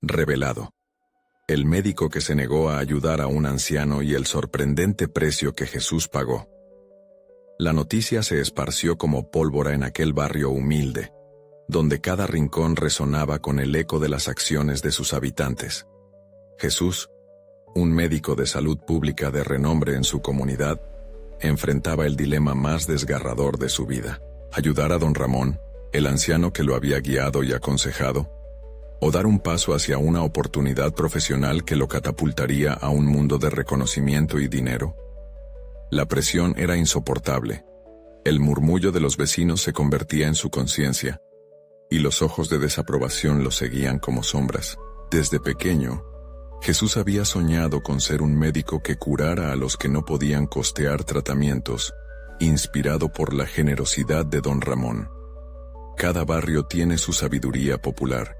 Revelado. El médico que se negó a ayudar a un anciano y el sorprendente precio que Jesús pagó. La noticia se esparció como pólvora en aquel barrio humilde, donde cada rincón resonaba con el eco de las acciones de sus habitantes. Jesús, un médico de salud pública de renombre en su comunidad, enfrentaba el dilema más desgarrador de su vida: ayudar a don Ramón, el anciano que lo había guiado y aconsejado, o dar un paso hacia una oportunidad profesional que lo catapultaría a un mundo de reconocimiento y dinero. La presión era insoportable. El murmullo de los vecinos se convertía en su conciencia, y los ojos de desaprobación lo seguían como sombras. Desde pequeño, Jesús había soñado con ser un médico que curara a los que no podían costear tratamientos, inspirado por la generosidad de don Ramón. Cada barrio tiene su sabiduría popular,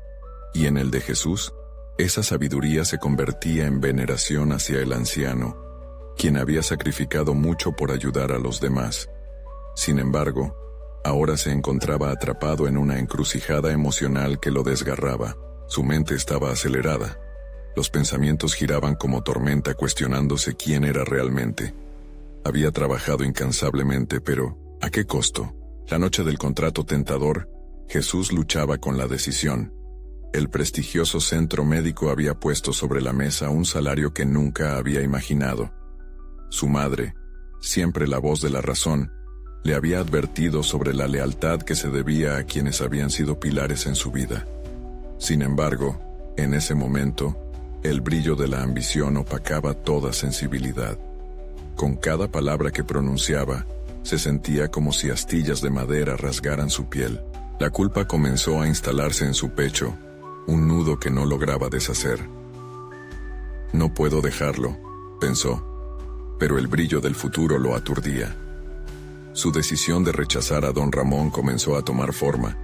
y en el de Jesús, esa sabiduría se convertía en veneración hacia el anciano, quien había sacrificado mucho por ayudar a los demás. Sin embargo, ahora se encontraba atrapado en una encrucijada emocional que lo desgarraba. Su mente estaba acelerada. Los pensamientos giraban como tormenta, cuestionándose quién era realmente. Había trabajado incansablemente, pero ¿a qué costo? La noche del contrato tentador, Jesús luchaba con la decisión. El prestigioso centro médico había puesto sobre la mesa un salario que nunca había imaginado. Su madre, siempre la voz de la razón, le había advertido sobre la lealtad que se debía a quienes habían sido pilares en su vida. Sin embargo, en ese momento, el brillo de la ambición opacaba toda sensibilidad. Con cada palabra que pronunciaba, se sentía como si astillas de madera rasgaran su piel. La culpa comenzó a instalarse en su pecho, un nudo que no lograba deshacer. No puedo dejarlo, pensó, pero el brillo del futuro lo aturdía. Su decisión de rechazar a don Ramón comenzó a tomar forma,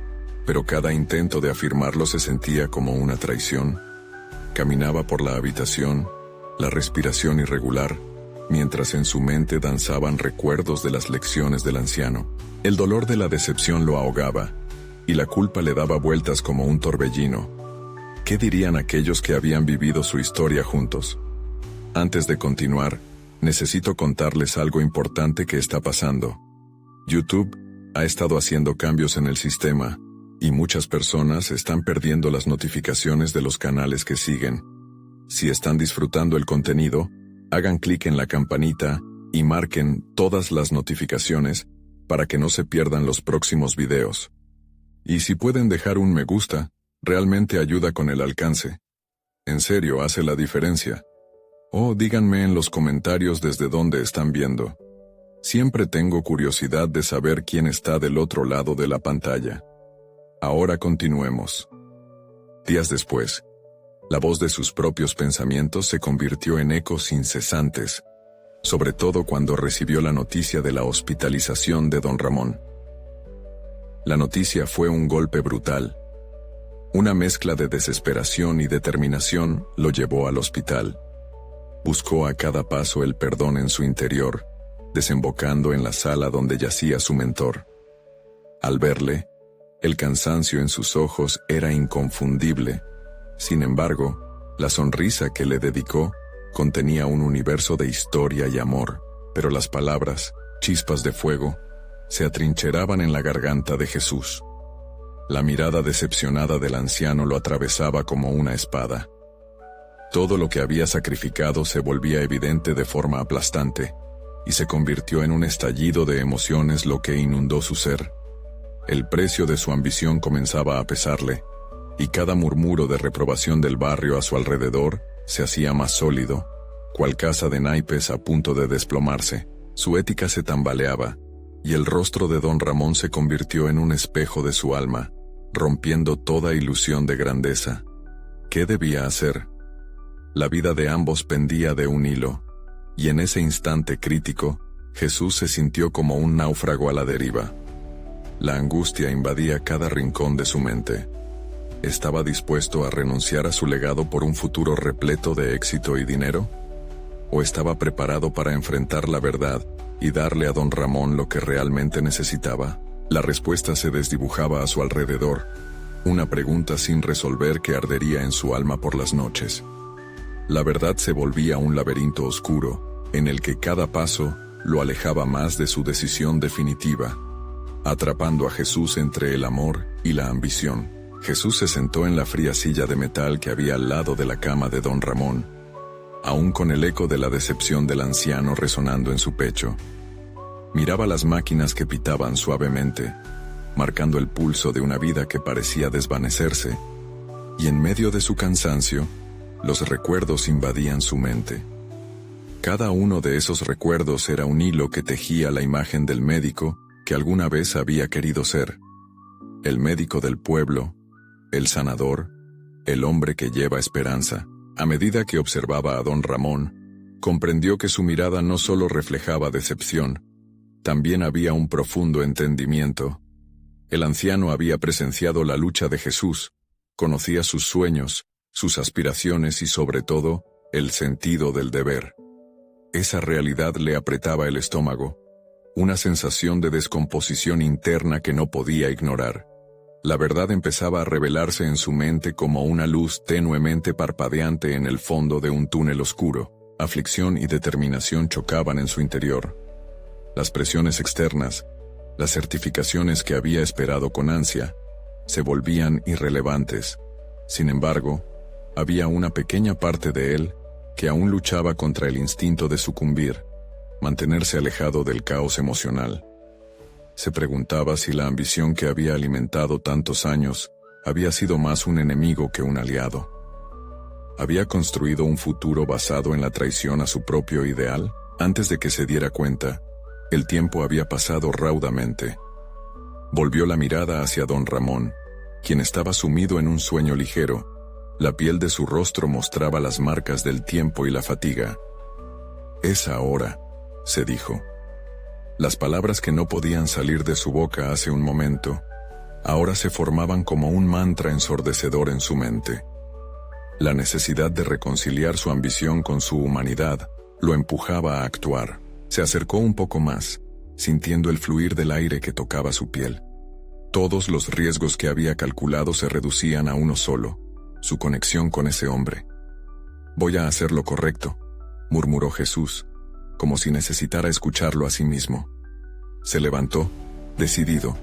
pero cada intento de afirmarlo se sentía como una traición. Caminaba por la habitación, la respiración irregular, mientras en su mente danzaban recuerdos de las lecciones del anciano. El dolor de la decepción lo ahogaba, y la culpa le daba vueltas como un torbellino. ¿Qué dirían aquellos que habían vivido su historia juntos? Antes de continuar, necesito contarles algo importante que está pasando. YouTube ha estado haciendo cambios en el sistema, y muchas personas están perdiendo las notificaciones de los canales que siguen. Si están disfrutando el contenido, hagan clic en la campanita y marquen todas las notificaciones para que no se pierdan los próximos videos. Y si pueden dejar un me gusta, realmente ayuda con el alcance. En serio, hace la diferencia. O díganme en los comentarios desde dónde están viendo. Siempre tengo curiosidad de saber quién está del otro lado de la pantalla. Ahora continuemos. Días después, la voz de sus propios pensamientos se convirtió en ecos incesantes, sobre todo cuando recibió la noticia de la hospitalización de don Ramón. La noticia fue un golpe brutal. Una mezcla de desesperación y determinación lo llevó al hospital. Buscó a cada paso el perdón en su interior, desembocando en la sala donde yacía su mentor. Al verle, el cansancio en sus ojos era inconfundible. Sin embargo, la sonrisa que le dedicó contenía un universo de historia y amor, pero las palabras, chispas de fuego, se atrincheraban en la garganta de Jesús. La mirada decepcionada del anciano lo atravesaba como una espada. Todo lo que había sacrificado se volvía evidente de forma aplastante, y se convirtió en un estallido de emociones lo que inundó su ser. El precio de su ambición comenzaba a pesarle, y cada murmuro de reprobación del barrio a su alrededor se hacía más sólido, cual casa de naipes a punto de desplomarse. Su ética se tambaleaba, y el rostro de don Ramón se convirtió en un espejo de su alma, rompiendo toda ilusión de grandeza. ¿Qué debía hacer? La vida de ambos pendía de un hilo, y en ese instante crítico, Jesús se sintió como un náufrago a la deriva. La angustia invadía cada rincón de su mente. ¿Estaba dispuesto a renunciar a su legado por un futuro repleto de éxito y dinero? ¿O estaba preparado para enfrentar la verdad y darle a don Ramón lo que realmente necesitaba? La respuesta se desdibujaba a su alrededor, Una pregunta sin resolver que ardería en su alma por las noches. La verdad se volvía un laberinto oscuro, en el que cada paso lo alejaba más de su decisión definitiva, atrapando a Jesús entre el amor y la ambición. Jesús se sentó en la fría silla de metal que había al lado de la cama de don Ramón, aún con el eco de la decepción del anciano resonando en su pecho. Miraba las máquinas que pitaban suavemente, marcando el pulso de una vida que parecía desvanecerse, y en medio de su cansancio, los recuerdos invadían su mente. Cada uno de esos recuerdos era un hilo que tejía la imagen del médico que alguna vez había querido ser. El médico del pueblo, el sanador, el hombre que lleva esperanza. A medida que observaba a don Ramón, comprendió que su mirada no solo reflejaba decepción, también había un profundo entendimiento. El anciano había presenciado la lucha de Jesús, conocía sus sueños, sus aspiraciones y sobre todo, el sentido del deber. Esa realidad le apretaba el estómago, una sensación de descomposición interna que no podía ignorar. La verdad empezaba a revelarse en su mente como una luz tenuemente parpadeante en el fondo de un túnel oscuro. Aflicción y determinación chocaban en su interior. Las presiones externas, las certificaciones que había esperado con ansia, se volvían irrelevantes. Sin embargo, había una pequeña parte de él que aún luchaba contra el instinto de sucumbir, mantenerse alejado del caos emocional. Se preguntaba si la ambición que había alimentado tantos años había sido más un enemigo que un aliado. ¿Había construido un futuro basado en la traición a su propio ideal? Antes de que se diera cuenta, el tiempo había pasado raudamente. Volvió la mirada hacia don Ramón, quien estaba sumido en un sueño ligero. La piel de su rostro mostraba las marcas del tiempo y la fatiga. «Es ahora», se dijo. Las palabras que no podían salir de su boca hace un momento, ahora se formaban como un mantra ensordecedor en su mente. La necesidad de reconciliar su ambición con su humanidad lo empujaba a actuar. Se acercó un poco más, sintiendo el fluir del aire que tocaba su piel. Todos los riesgos que había calculado se reducían a uno solo, su conexión con ese hombre. «Voy a hacer lo correcto», murmuró Jesús, como si necesitara escucharlo a sí mismo. Se levantó, decidido,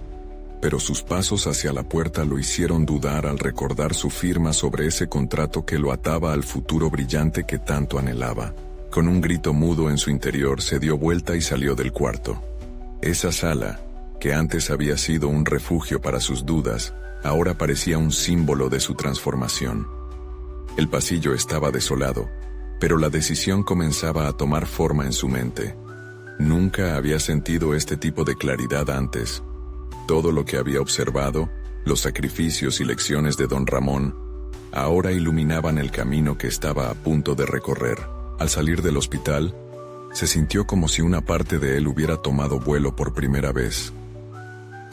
pero sus pasos hacia la puerta lo hicieron dudar al recordar su firma sobre ese contrato que lo ataba al futuro brillante que tanto anhelaba. Con un grito mudo en su interior se dio vuelta y salió del cuarto. Esa sala, que antes había sido un refugio para sus dudas, ahora parecía un símbolo de su transformación. El pasillo estaba desolado, pero la decisión comenzaba a tomar forma en su mente. Nunca había sentido este tipo de claridad antes. Todo lo que había observado, los sacrificios y lecciones de don Ramón, ahora iluminaban el camino que estaba a punto de recorrer. Al salir del hospital, se sintió como si una parte de él hubiera tomado vuelo por primera vez.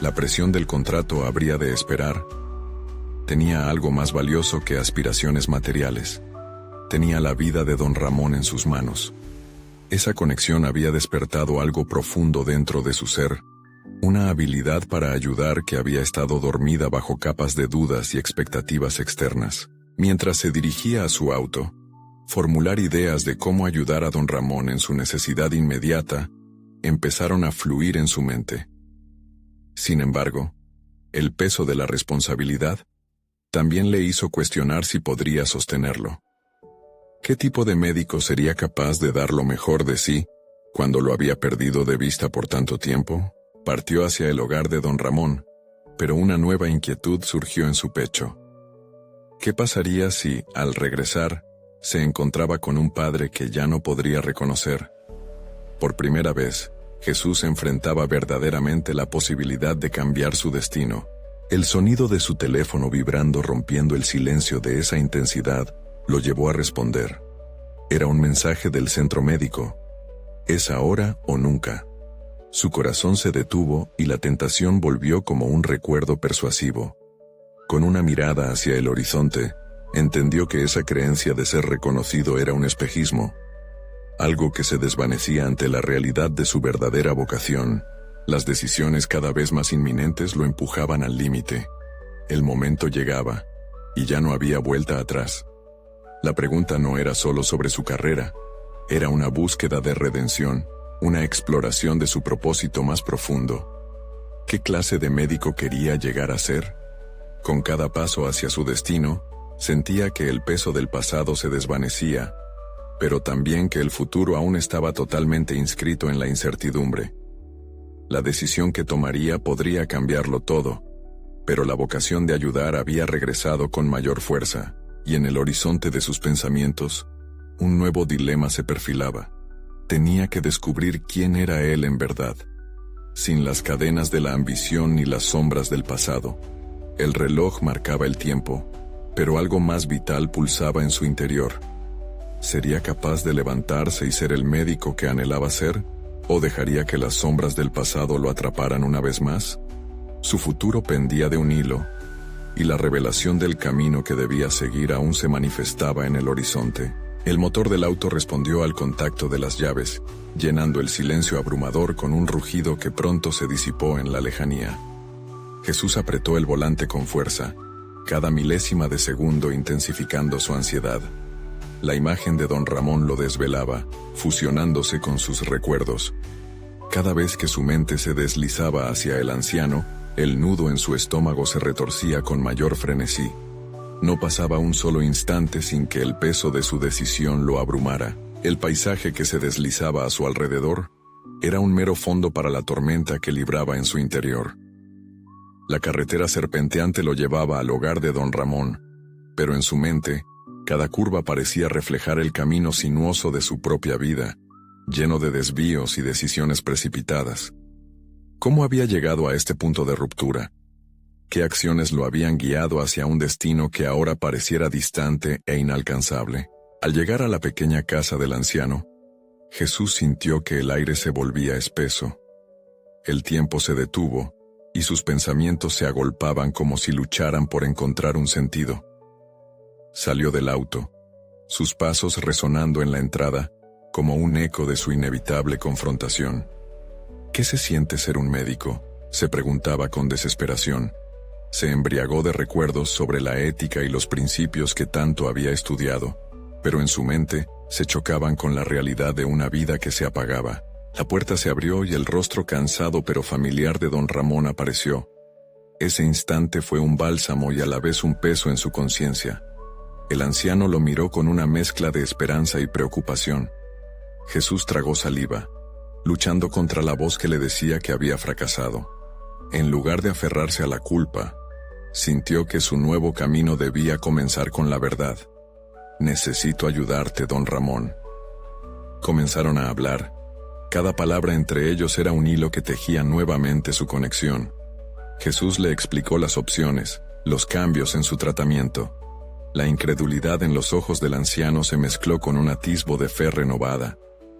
La presión del contrato habría de esperar. Tenía algo más valioso que aspiraciones materiales. Tenía la vida de don Ramón en sus manos. Esa conexión había despertado algo profundo dentro de su ser, una habilidad para ayudar que había estado dormida bajo capas de dudas y expectativas externas. Mientras se dirigía a su auto, formular ideas de cómo ayudar a don Ramón en su necesidad inmediata empezaron a fluir en su mente. Sin embargo, el peso de la responsabilidad también le hizo cuestionar si podría sostenerlo. ¿Qué tipo de médico sería capaz de dar lo mejor de sí cuando lo había perdido de vista por tanto tiempo? Partió hacia el hogar de don Ramón, pero una nueva inquietud surgió en su pecho. ¿Qué pasaría si, al regresar, se encontraba con un padre que ya no podría reconocer? Por primera vez, Jesús enfrentaba verdaderamente la posibilidad de cambiar su destino. El sonido de su teléfono vibrando rompiendo el silencio de esa intensidad lo llevó a responder. Era un mensaje del centro médico. ¿Es ahora o nunca? Su corazón se detuvo y la tentación volvió como un recuerdo persuasivo. Con una mirada hacia el horizonte, entendió que esa creencia de ser reconocido era un espejismo, algo que se desvanecía ante la realidad de su verdadera vocación. Las decisiones cada vez más inminentes lo empujaban al límite. El momento llegaba, y ya no había vuelta atrás. La pregunta no era solo sobre su carrera, era una búsqueda de redención, una exploración de su propósito más profundo. ¿Qué clase de médico quería llegar a ser? Con cada paso hacia su destino, sentía que el peso del pasado se desvanecía, pero también que el futuro aún estaba totalmente inscrito en la incertidumbre. La decisión que tomaría podría cambiarlo todo, pero la vocación de ayudar había regresado con mayor fuerza, y en el horizonte de sus pensamientos, un nuevo dilema se perfilaba. Tenía que descubrir quién era él en verdad, sin las cadenas de la ambición ni las sombras del pasado. El reloj marcaba el tiempo, pero algo más vital pulsaba en su interior. ¿Sería capaz de levantarse y ser el médico que anhelaba ser? ¿O dejaría que las sombras del pasado lo atraparan una vez más? Su futuro pendía de un hilo, y la revelación del camino que debía seguir aún se manifestaba en el horizonte. El motor del auto respondió al contacto de las llaves, llenando el silencio abrumador con un rugido que pronto se disipó en la lejanía. Jesús apretó el volante con fuerza, cada milésima de segundo intensificando su ansiedad. La imagen de don Ramón lo desvelaba, fusionándose con sus recuerdos. Cada vez que su mente se deslizaba hacia el anciano, el nudo en su estómago se retorcía con mayor frenesí. No pasaba un solo instante sin que el peso de su decisión lo abrumara. El paisaje que se deslizaba a su alrededor era un mero fondo para la tormenta que libraba en su interior. La carretera serpenteante lo llevaba al hogar de don Ramón, pero en su mente, cada curva parecía reflejar el camino sinuoso de su propia vida, lleno de desvíos y decisiones precipitadas. ¿Cómo había llegado a este punto de ruptura? ¿Qué acciones lo habían guiado hacia un destino que ahora pareciera distante e inalcanzable? Al llegar a la pequeña casa del anciano, Jesús sintió que el aire se volvía espeso. El tiempo se detuvo, y sus pensamientos se agolpaban como si lucharan por encontrar un sentido. Salió del auto, sus pasos resonando en la entrada, como un eco de su inevitable confrontación. ¿Qué se siente ser un médico?, se preguntaba con desesperación. Se embriagó de recuerdos sobre la ética y los principios que tanto había estudiado, pero en su mente se chocaban con la realidad de una vida que se apagaba. La puerta se abrió y el rostro cansado pero familiar de don Ramón apareció. Ese instante fue un bálsamo y a la vez un peso en su conciencia. El anciano lo miró con una mezcla de esperanza y preocupación. Jesús tragó saliva, luchando contra la voz que le decía que había fracasado. En lugar de aferrarse a la culpa, sintió que su nuevo camino debía comenzar con la verdad. «Necesito ayudarte, don Ramón». Comenzaron a hablar. Cada palabra entre ellos era un hilo que tejía nuevamente su conexión. Jesús le explicó las opciones, los cambios en su tratamiento. La incredulidad en los ojos del anciano se mezcló con un atisbo de fe renovada,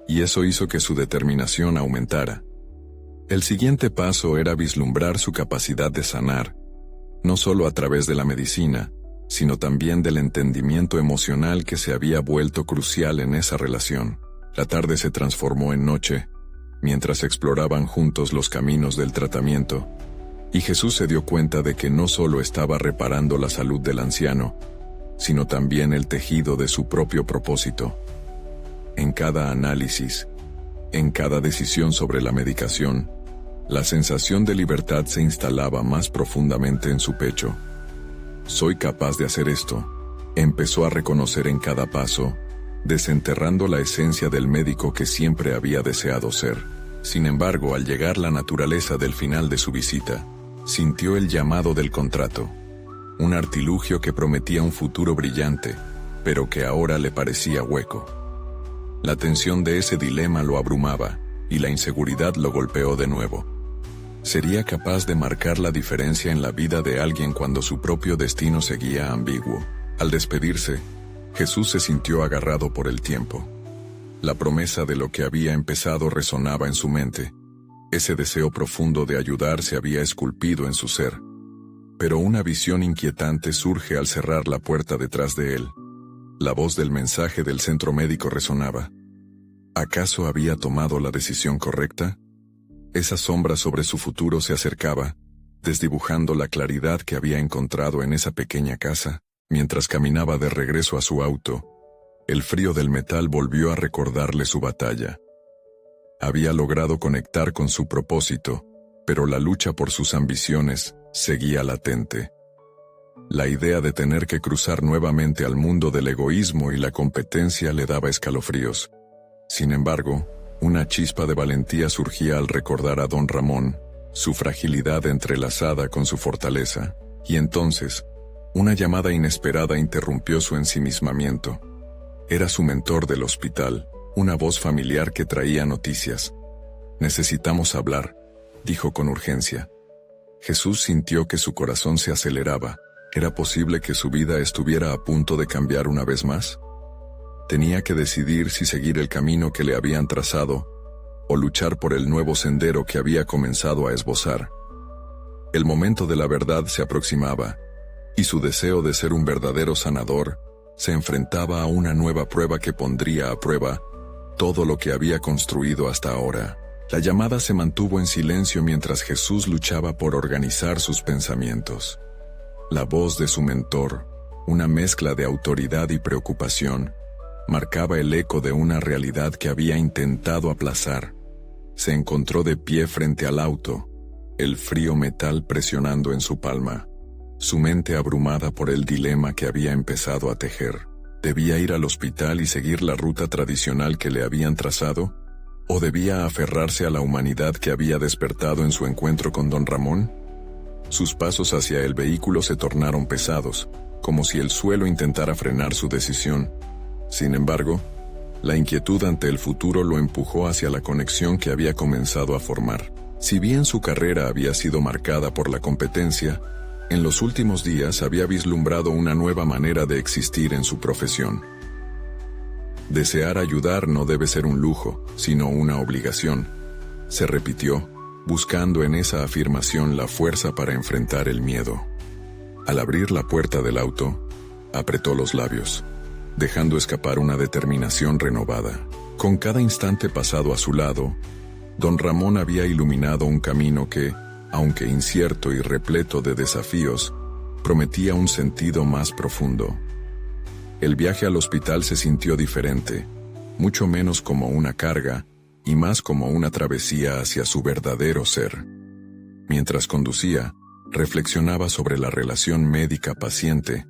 y eso hizo que su determinación aumentara. El siguiente paso era vislumbrar su capacidad de sanar, no solo a través de la medicina, sino también del entendimiento emocional que se había vuelto crucial en esa relación. La tarde se transformó en noche, mientras exploraban juntos los caminos del tratamiento, y Jesús se dio cuenta de que no solo estaba reparando la salud del anciano, sino también el tejido de su propio propósito. En cada análisis, en cada decisión sobre la medicación, la sensación de libertad se instalaba más profundamente en su pecho. «Soy capaz de hacer esto», empezó a reconocer en cada paso, desenterrando la esencia del médico que siempre había deseado ser. Sin embargo, al llegar la naturaleza del final de su visita, sintió el llamado del contrato, un artilugio que prometía un futuro brillante, pero que ahora le parecía hueco. La tensión de ese dilema lo abrumaba, y la inseguridad lo golpeó de nuevo. ¿Sería capaz de marcar la diferencia en la vida de alguien cuando su propio destino seguía ambiguo? Al despedirse, Jesús se sintió agarrado por el tiempo. La promesa de lo que había empezado resonaba en su mente. Ese deseo profundo de ayudar se había esculpido en su ser. Pero una visión inquietante surge al cerrar la puerta detrás de él. La voz del mensaje del centro médico resonaba. ¿Acaso había tomado la decisión correcta? Esa sombra sobre su futuro se acercaba, desdibujando la claridad que había encontrado en esa pequeña casa. Mientras caminaba de regreso a su auto, el frío del metal volvió a recordarle su batalla. Había logrado conectar con su propósito, pero la lucha por sus ambiciones seguía latente. La idea de tener que cruzar nuevamente al mundo del egoísmo y la competencia le daba escalofríos. Sin embargo, una chispa de valentía surgía al recordar a don Ramón, su fragilidad entrelazada con su fortaleza, y entonces, una llamada inesperada interrumpió su ensimismamiento. Era su mentor del hospital, una voz familiar que traía noticias. «Necesitamos hablar», dijo con urgencia. Jesús sintió que su corazón se aceleraba. ¿Era posible que su vida estuviera a punto de cambiar una vez más? Tenía que decidir si seguir el camino que le habían trazado o luchar por el nuevo sendero que había comenzado a esbozar. El momento de la verdad se aproximaba, y su deseo de ser un verdadero sanador se enfrentaba a una nueva prueba que pondría a prueba todo lo que había construido hasta ahora. La llamada se mantuvo en silencio mientras Jesús luchaba por organizar sus pensamientos. La voz de su mentor, una mezcla de autoridad y preocupación, marcaba el eco de una realidad que había intentado aplazar. Se encontró de pie frente al auto, el frío metal presionando en su palma. Su mente abrumada por el dilema que había empezado a tejer. ¿Debía ir al hospital y seguir la ruta tradicional que le habían trazado? ¿O debía aferrarse a la humanidad que había despertado en su encuentro con don Ramón? Sus pasos hacia el vehículo se tornaron pesados, como si el suelo intentara frenar su decisión. Sin embargo, la inquietud ante el futuro lo empujó hacia la conexión que había comenzado a formar. Si bien su carrera había sido marcada por la competencia, en los últimos días había vislumbrado una nueva manera de existir en su profesión. Desear ayudar no debe ser un lujo, sino una obligación, se repitió, buscando en esa afirmación la fuerza para enfrentar el miedo. Al abrir la puerta del auto, apretó los labios, dejando escapar una determinación renovada. Con cada instante pasado a su lado, don Ramón había iluminado un camino que, aunque incierto y repleto de desafíos, prometía un sentido más profundo. El viaje al hospital se sintió diferente, mucho menos como una carga y más como una travesía hacia su verdadero ser. Mientras conducía, reflexionaba sobre la relación médica-paciente,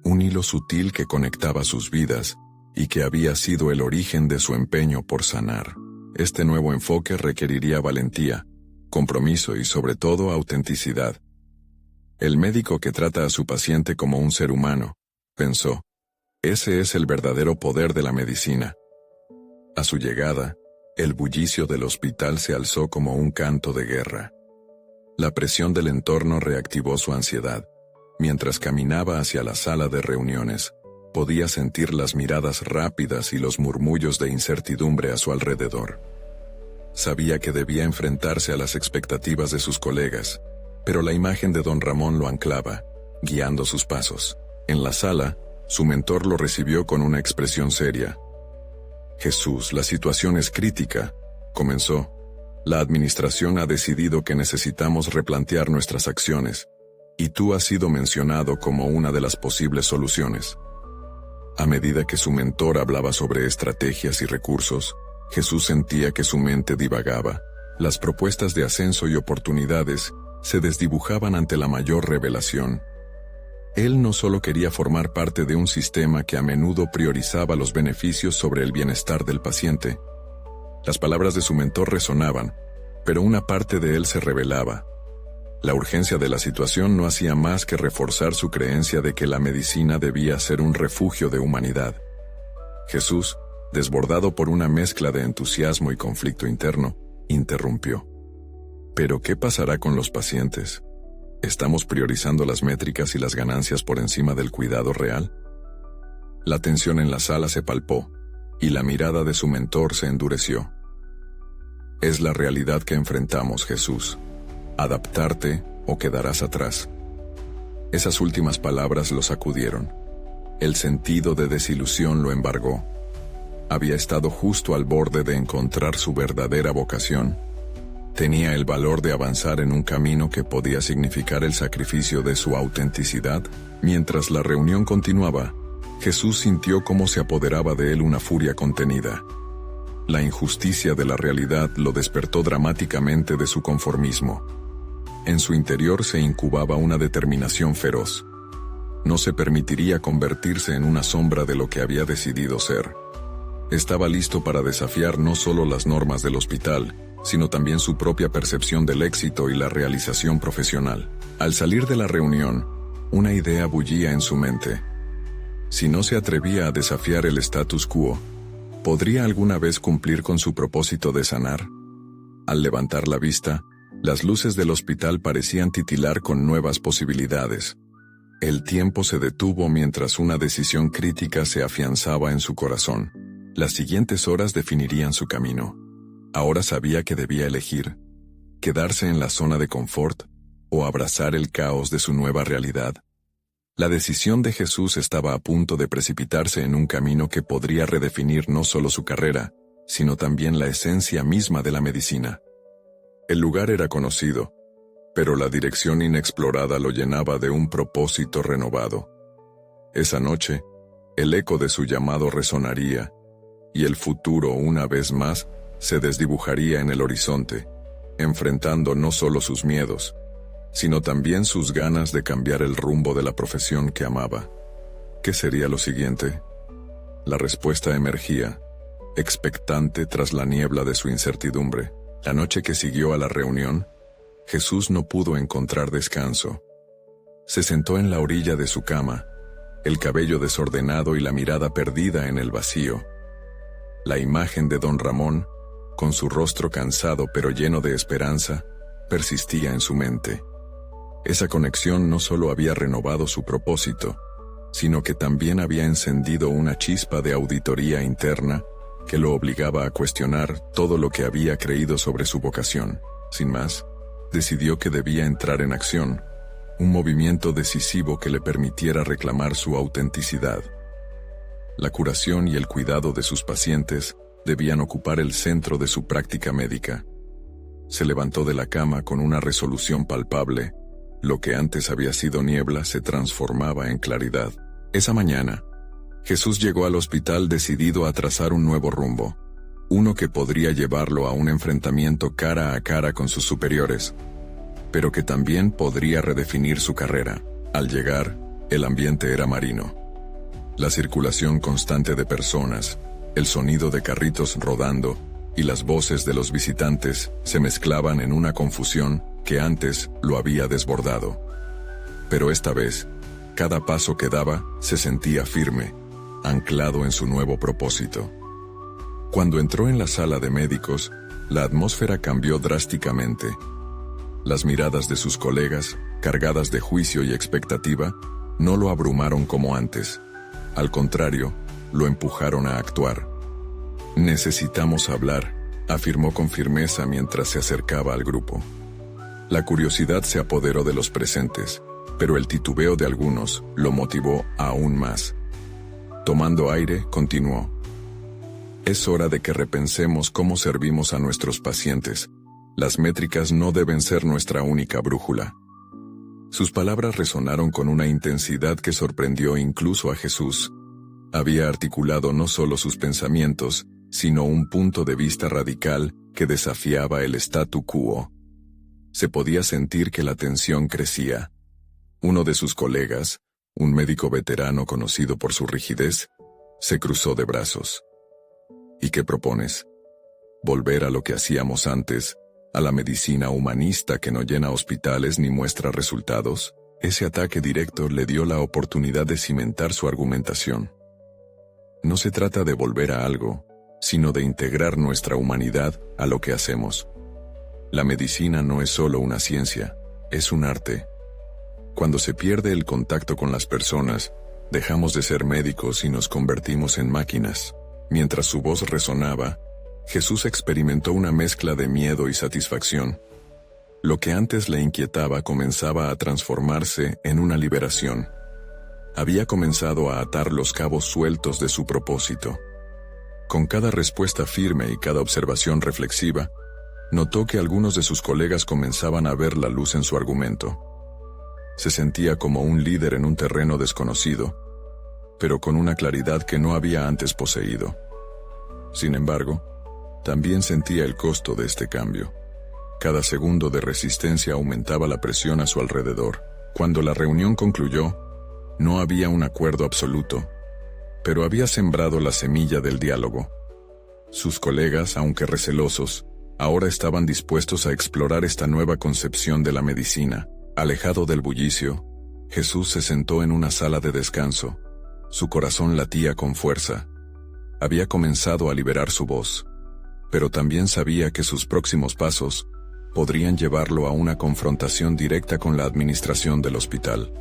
un hilo sutil que conectaba sus vidas y que había sido el origen de su empeño por sanar. Este nuevo enfoque requeriría valentía, compromiso y sobre todo autenticidad. El médico que trata a su paciente como un ser humano, pensó, ese es el verdadero poder de la medicina. A su llegada, el bullicio del hospital se alzó como un canto de guerra. La presión del entorno reactivó su ansiedad. Mientras caminaba hacia la sala de reuniones, podía sentir las miradas rápidas y los murmullos de incertidumbre a su alrededor. Sabía que debía enfrentarse a las expectativas de sus colegas, pero la imagen de don Ramón lo anclaba, guiando sus pasos. En la sala, su mentor lo recibió con una expresión seria. «Jesús, la situación es crítica», comenzó. «La administración ha decidido que necesitamos replantear nuestras acciones, y tú has sido mencionado como una de las posibles soluciones». A medida que su mentor hablaba sobre estrategias y recursos, Jesús sentía que su mente divagaba. Las propuestas de ascenso y oportunidades se desdibujaban ante la mayor revelación. Él no solo quería formar parte de un sistema que a menudo priorizaba los beneficios sobre el bienestar del paciente. Las palabras de su mentor resonaban, pero una parte de él se rebelaba. La urgencia de la situación no hacía más que reforzar su creencia de que la medicina debía ser un refugio de humanidad. Jesús, desbordado por una mezcla de entusiasmo y conflicto interno, interrumpió. ¿Pero qué pasará con los pacientes? ¿Estamos priorizando las métricas y las ganancias por encima del cuidado real? La tensión en la sala se palpó, y la mirada de su mentor se endureció. Es la realidad que enfrentamos, Jesús. Adaptarte o quedarás atrás. Esas últimas palabras lo sacudieron. El sentido de desilusión lo embargó. Había estado justo al borde de encontrar su verdadera vocación. ¿Tenía el valor de avanzar en un camino que podía significar el sacrificio de su autenticidad? Mientras la reunión continuaba, Jesús sintió cómo se apoderaba de él una furia contenida. La injusticia de la realidad lo despertó dramáticamente de su conformismo. En su interior se incubaba una determinación feroz. No se permitiría convertirse en una sombra de lo que había decidido ser. Estaba listo para desafiar no solo las normas del hospital, sino también su propia percepción del éxito y la realización profesional. Al salir de la reunión, una idea bullía en su mente. Si no se atrevía a desafiar el status quo, ¿podría alguna vez cumplir con su propósito de sanar? Al levantar la vista, las luces del hospital parecían titilar con nuevas posibilidades. El tiempo se detuvo mientras una decisión crítica se afianzaba en su corazón. Las siguientes horas definirían su camino. Ahora sabía que debía elegir: quedarse en la zona de confort o abrazar el caos de su nueva realidad. La decisión de Jesús estaba a punto de precipitarse en un camino que podría redefinir no solo su carrera, sino también la esencia misma de la medicina. El lugar era conocido, pero la dirección inexplorada lo llenaba de un propósito renovado. Esa noche, el eco de su llamado resonaría, y el futuro, una vez más, se desdibujaría en el horizonte, enfrentando no solo sus miedos, sino también sus ganas de cambiar el rumbo de la profesión que amaba. ¿Qué sería lo siguiente? La respuesta emergía, expectante tras la niebla de su incertidumbre. La noche que siguió a la reunión, Jesús no pudo encontrar descanso. Se sentó en la orilla de su cama, el cabello desordenado y la mirada perdida en el vacío. La imagen de don Ramón, con su rostro cansado pero lleno de esperanza, persistía en su mente. Esa conexión no solo había renovado su propósito, sino que también había encendido una chispa de auditoría interna que lo obligaba a cuestionar todo lo que había creído sobre su vocación. Sin más, decidió que debía entrar en acción, un movimiento decisivo que le permitiera reclamar su autenticidad. La curación y el cuidado de sus pacientes debían ocupar el centro de su práctica médica. Se levantó de la cama con una resolución palpable. Lo que antes había sido niebla se transformaba en claridad. Esa mañana, Jesús llegó al hospital decidido a trazar un nuevo rumbo, uno que podría llevarlo a un enfrentamiento cara a cara con sus superiores, pero que también podría redefinir su carrera. Al llegar, el ambiente era marino. La circulación constante de personas, el sonido de carritos rodando y las voces de los visitantes se mezclaban en una confusión que antes lo había desbordado. Pero esta vez, cada paso que daba se sentía firme, anclado en su nuevo propósito. Cuando entró en la sala de médicos, la atmósfera cambió drásticamente. Las miradas de sus colegas, cargadas de juicio y expectativa, no lo abrumaron como antes. Al contrario, lo empujaron a actuar. «Necesitamos hablar», afirmó con firmeza mientras se acercaba al grupo. La curiosidad se apoderó de los presentes, pero el titubeo de algunos lo motivó aún más. Tomando aire, continuó: «Es hora de que repensemos cómo servimos a nuestros pacientes. Las métricas no deben ser nuestra única brújula». Sus palabras resonaron con una intensidad que sorprendió incluso a Jesús. Había articulado no solo sus pensamientos, sino un punto de vista radical que desafiaba el statu quo. Se podía sentir que la tensión crecía. Uno de sus colegas, un médico veterano conocido por su rigidez, se cruzó de brazos. «¿Y qué propones? ¿Volver a lo que hacíamos antes, a la medicina humanista que no llena hospitales ni muestra resultados?» Ese ataque directo le dio la oportunidad de cimentar su argumentación. No se trata de volver a algo, sino de integrar nuestra humanidad a lo que hacemos. La medicina no es solo una ciencia, es un arte. Cuando se pierde el contacto con las personas, dejamos de ser médicos y nos convertimos en máquinas. Mientras su voz resonaba, Jesús experimentó una mezcla de miedo y satisfacción. Lo que antes le inquietaba comenzaba a transformarse en una liberación. Había comenzado a atar los cabos sueltos de su propósito. Con cada respuesta firme y cada observación reflexiva, Notó que algunos de sus colegas comenzaban a ver la luz en su argumento. Se sentía como un líder en un terreno desconocido, pero con una claridad que no había antes poseído. Sin embargo, también sentía el costo de este cambio. Cada segundo de resistencia aumentaba la presión a su alrededor. Cuando la reunión concluyó, no había un acuerdo absoluto, pero había sembrado la semilla del diálogo. Sus colegas, aunque recelosos, ahora estaban dispuestos a explorar esta nueva concepción de la medicina. Alejado del bullicio, Jesús se sentó en una sala de descanso. Su corazón latía con fuerza. Había comenzado a liberar su voz, pero también sabía que sus próximos pasos podrían llevarlo a una confrontación directa con la administración del hospital.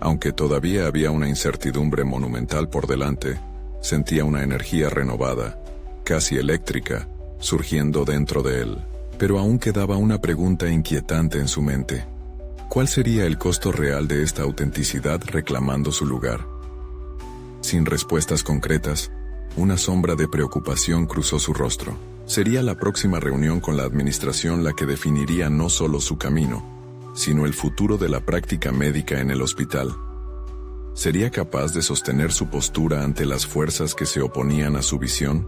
Aunque todavía había una incertidumbre monumental por delante, sentía una energía renovada, casi eléctrica, surgiendo dentro de él. Pero aún quedaba una pregunta inquietante en su mente. ¿Cuál sería el costo real de esta autenticidad reclamando su lugar? Sin respuestas concretas, una sombra de preocupación cruzó su rostro. Sería la próxima reunión con la administración la que definiría no solo su camino, sino el futuro de la práctica médica en el hospital. ¿Sería capaz de sostener su postura ante las fuerzas que se oponían a su visión?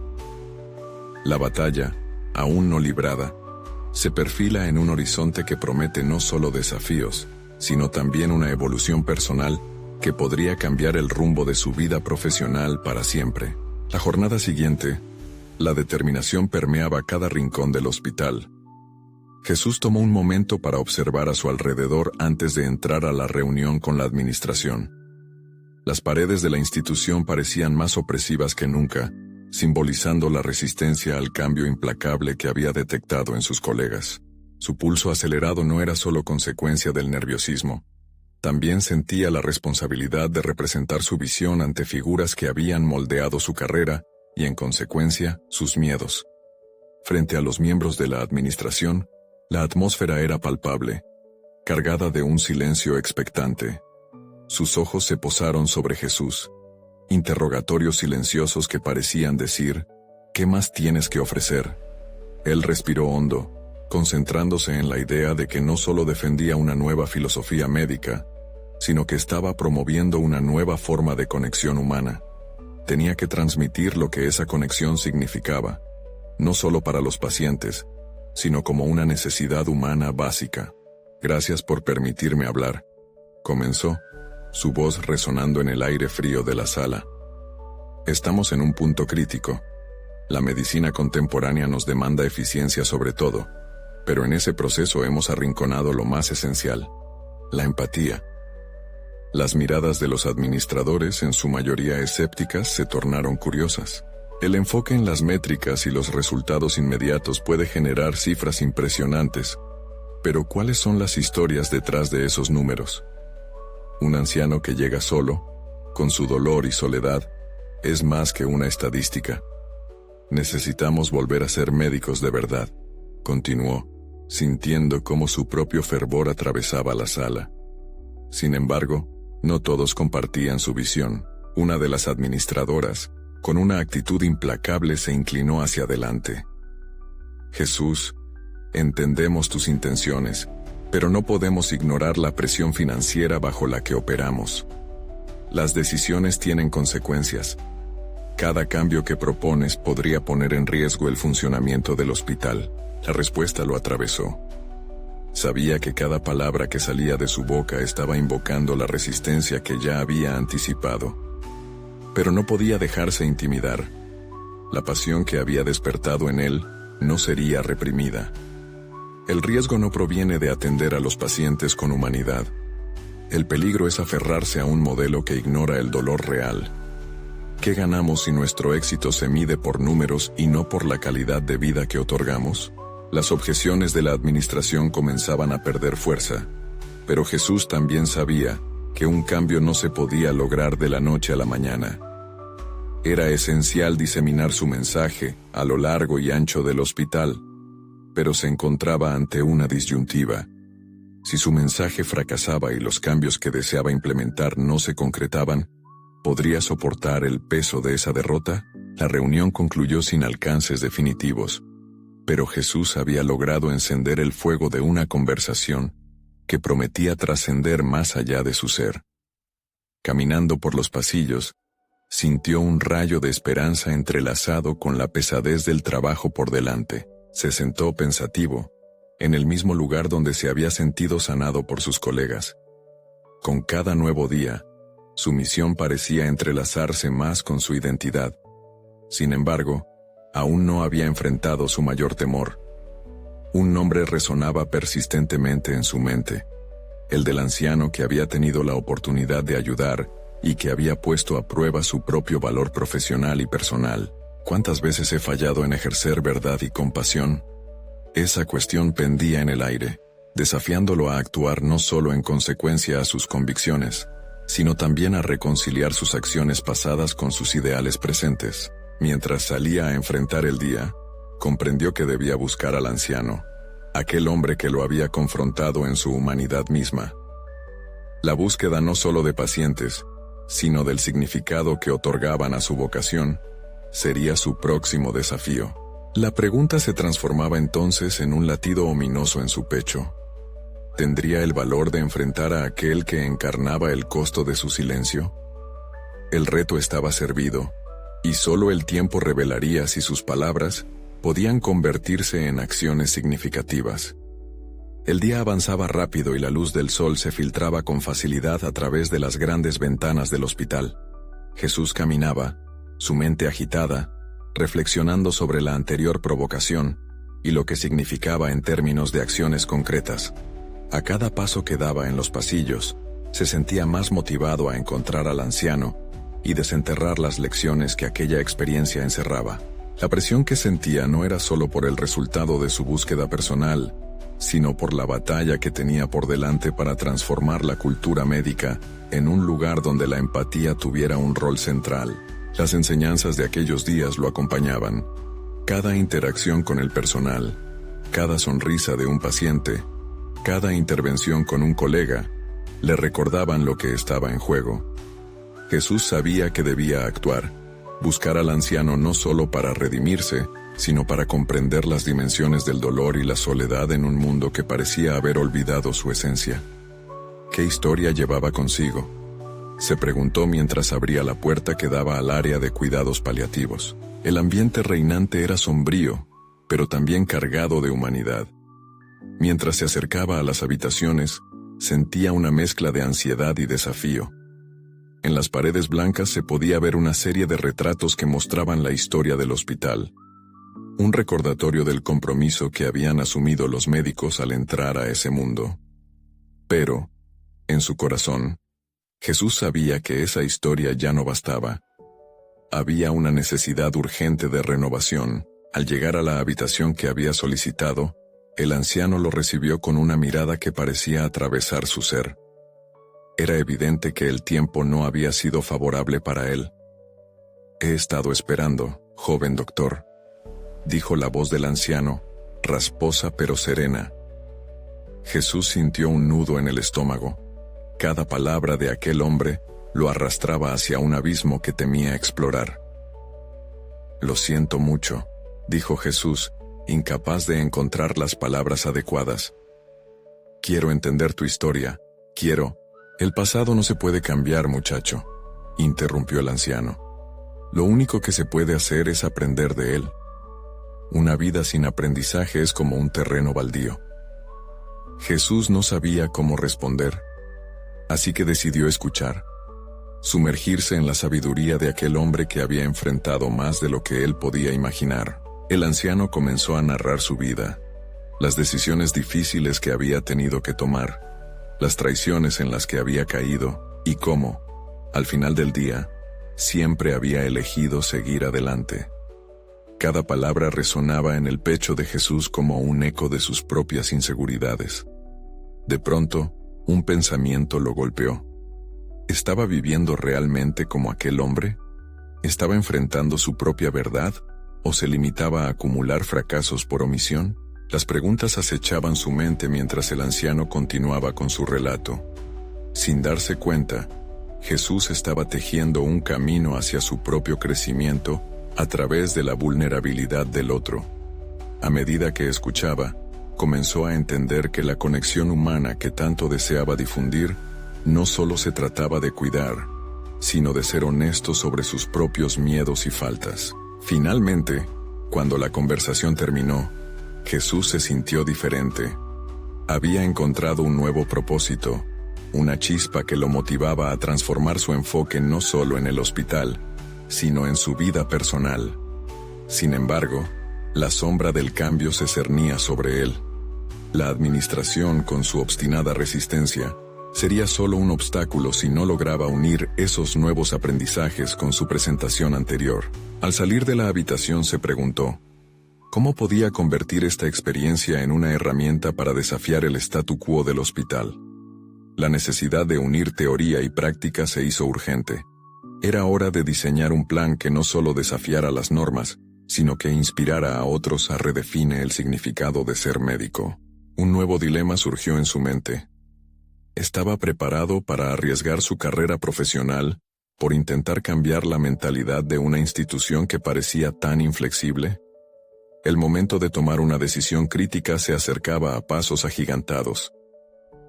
La batalla, aún no librada, se perfila en un horizonte que promete no solo desafíos, sino también una evolución personal que podría cambiar el rumbo de su vida profesional para siempre. La jornada siguiente, la determinación permeaba cada rincón del hospital. Jesús tomó un momento para observar a su alrededor antes de entrar a la reunión con la administración. Las paredes de la institución parecían más opresivas que nunca, simbolizando la resistencia al cambio implacable que había detectado en sus colegas. Su pulso acelerado no era solo consecuencia del nerviosismo. También sentía la responsabilidad de representar su visión ante figuras que habían moldeado su carrera y, en consecuencia, sus miedos. Frente a los miembros de la administración, la atmósfera era palpable, cargada de un silencio expectante. Sus ojos se posaron sobre Jesús, interrogatorios silenciosos que parecían decir, ¿qué más tienes que ofrecer? Él respiró hondo, concentrándose en la idea de que no solo defendía una nueva filosofía médica, sino que estaba promoviendo una nueva forma de conexión humana. Tenía que transmitir lo que esa conexión significaba, no solo para los pacientes, sino como una necesidad humana básica. Gracias por permitirme hablar, comenzó, su voz resonando en el aire frío de la sala. Estamos en un punto crítico. La medicina contemporánea nos demanda eficiencia sobre todo, pero en ese proceso hemos arrinconado lo más esencial: la empatía. Las miradas de los administradores, en su mayoría escépticas, se tornaron curiosas. El enfoque en las métricas y los resultados inmediatos puede generar cifras impresionantes, pero ¿cuáles son las historias detrás de esos números? Un anciano que llega solo, con su dolor y soledad, es más que una estadística. Necesitamos volver a ser médicos de verdad, continuó, sintiendo cómo su propio fervor atravesaba la sala. Sin embargo, no todos compartían su visión. Una de las administradoras, con una actitud implacable, se inclinó hacia adelante. Jesús, entendemos tus intenciones, pero no podemos ignorar la presión financiera bajo la que operamos. Las decisiones tienen consecuencias. Cada cambio que propones podría poner en riesgo el funcionamiento del hospital. La respuesta lo atravesó. Sabía que cada palabra que salía de su boca estaba invocando la resistencia que ya había anticipado. Pero no podía dejarse intimidar. La pasión que había despertado en él no sería reprimida. El riesgo no proviene de atender a los pacientes con humanidad. El peligro es aferrarse a un modelo que ignora el dolor real. ¿Qué ganamos si nuestro éxito se mide por números y no por la calidad de vida que otorgamos? Las objeciones de la administración comenzaban a perder fuerza, pero Jesús también sabía que un cambio no se podía lograr de la noche a la mañana. Era esencial diseminar su mensaje a lo largo y ancho del hospital, pero se encontraba ante una disyuntiva. Si su mensaje fracasaba y los cambios que deseaba implementar no se concretaban, ¿podría soportar el peso de esa derrota? La reunión concluyó sin alcances definitivos. Pero Jesús había logrado encender el fuego de una conversación que prometía trascender más allá de su ser. Caminando por los pasillos, sintió un rayo de esperanza entrelazado con la pesadez del trabajo por delante. Se sentó pensativo, en el mismo lugar donde se había sentido sanado por sus colegas. Con cada nuevo día, su misión parecía entrelazarse más con su identidad. Sin embargo, aún no había enfrentado su mayor temor. Un nombre resonaba persistentemente en su mente, el del anciano que había tenido la oportunidad de ayudar y que había puesto a prueba su propio valor profesional y personal. ¿Cuántas veces he fallado en ejercer verdad y compasión? Esa cuestión pendía en el aire, desafiándolo a actuar no solo en consecuencia a sus convicciones, sino también a reconciliar sus acciones pasadas con sus ideales presentes. Mientras salía a enfrentar el día, comprendió que debía buscar al anciano, aquel hombre que lo había confrontado en su humanidad misma. La búsqueda no solo de pacientes, sino del significado que otorgaban a su vocación, sería su próximo desafío. La pregunta se transformaba entonces en un latido ominoso en su pecho. ¿Tendría el valor de enfrentar a aquel que encarnaba el costo de su silencio? El reto estaba servido, y solo el tiempo revelaría si sus palabras podían convertirse en acciones significativas. El día avanzaba rápido y la luz del sol se filtraba con facilidad a través de las grandes ventanas del hospital. Jesús caminaba, su mente agitada, reflexionando sobre la anterior provocación y lo que significaba en términos de acciones concretas. A cada paso que daba en los pasillos, se sentía más motivado a encontrar al anciano y desenterrar las lecciones que aquella experiencia encerraba. La presión que sentía no era solo por el resultado de su búsqueda personal, sino por la batalla que tenía por delante para transformar la cultura médica en un lugar donde la empatía tuviera un rol central. Las enseñanzas de aquellos días lo acompañaban. Cada interacción con el personal, cada sonrisa de un paciente, cada intervención con un colega, le recordaban lo que estaba en juego. Jesús sabía que debía actuar, buscar al anciano no solo para redimirse, sino para comprender las dimensiones del dolor y la soledad en un mundo que parecía haber olvidado su esencia. ¿Qué historia llevaba consigo?, se preguntó mientras abría la puerta que daba al área de cuidados paliativos. El ambiente reinante era sombrío, pero también cargado de humanidad. Mientras se acercaba a las habitaciones, sentía una mezcla de ansiedad y desafío. En las paredes blancas se podía ver una serie de retratos que mostraban la historia del hospital. Un recordatorio del compromiso que habían asumido los médicos al entrar a ese mundo. Pero, en su corazón, Jesús sabía que esa historia ya no bastaba. Había una necesidad urgente de renovación. Al llegar a la habitación que había solicitado, el anciano lo recibió con una mirada que parecía atravesar su ser. Era evidente que el tiempo no había sido favorable para él. «He estado esperando, joven doctor», dijo la voz del anciano, rasposa pero serena. Jesús sintió un nudo en el estómago. Cada palabra de aquel hombre lo arrastraba hacia un abismo que temía explorar. «Lo siento mucho», dijo Jesús, incapaz de encontrar las palabras adecuadas. «Quiero entender tu historia, quiero...» «El pasado no se puede cambiar, muchacho», interrumpió el anciano. «Lo único que se puede hacer es aprender de él. Una vida sin aprendizaje es como un terreno baldío». Jesús no sabía cómo responder, así que decidió escuchar, sumergirse en la sabiduría de aquel hombre que había enfrentado más de lo que él podía imaginar. El anciano comenzó a narrar su vida, las decisiones difíciles que había tenido que tomar, las traiciones en las que había caído, y cómo, al final del día, siempre había elegido seguir adelante. Cada palabra resonaba en el pecho de Jesús como un eco de sus propias inseguridades. De pronto, un pensamiento lo golpeó. ¿Estaba viviendo realmente como aquel hombre? ¿Estaba enfrentando su propia verdad? ¿O se limitaba a acumular fracasos por omisión? Las preguntas acechaban su mente mientras el anciano continuaba con su relato. Sin darse cuenta, Jesús estaba tejiendo un camino hacia su propio crecimiento a través de la vulnerabilidad del otro. A medida que escuchaba, comenzó a entender que la conexión humana que tanto deseaba difundir no solo se trataba de cuidar, sino de ser honesto sobre sus propios miedos y faltas. Finalmente, cuando la conversación terminó, Jesús se sintió diferente. Había encontrado un nuevo propósito, una chispa que lo motivaba a transformar su enfoque no solo en el hospital, sino en su vida personal. Sin embargo, la sombra del cambio se cernía sobre él. La administración, con su obstinada resistencia, sería solo un obstáculo si no lograba unir esos nuevos aprendizajes con su presentación anterior. Al salir de la habitación se preguntó, ¿cómo podía convertir esta experiencia en una herramienta para desafiar el statu quo del hospital? La necesidad de unir teoría y práctica se hizo urgente. Era hora de diseñar un plan que no solo desafiara las normas, sino que inspirara a otros a redefinir el significado de ser médico. Un nuevo dilema surgió en su mente. ¿Estaba preparado para arriesgar su carrera profesional por intentar cambiar la mentalidad de una institución que parecía tan inflexible? El momento de tomar una decisión crítica se acercaba a pasos agigantados.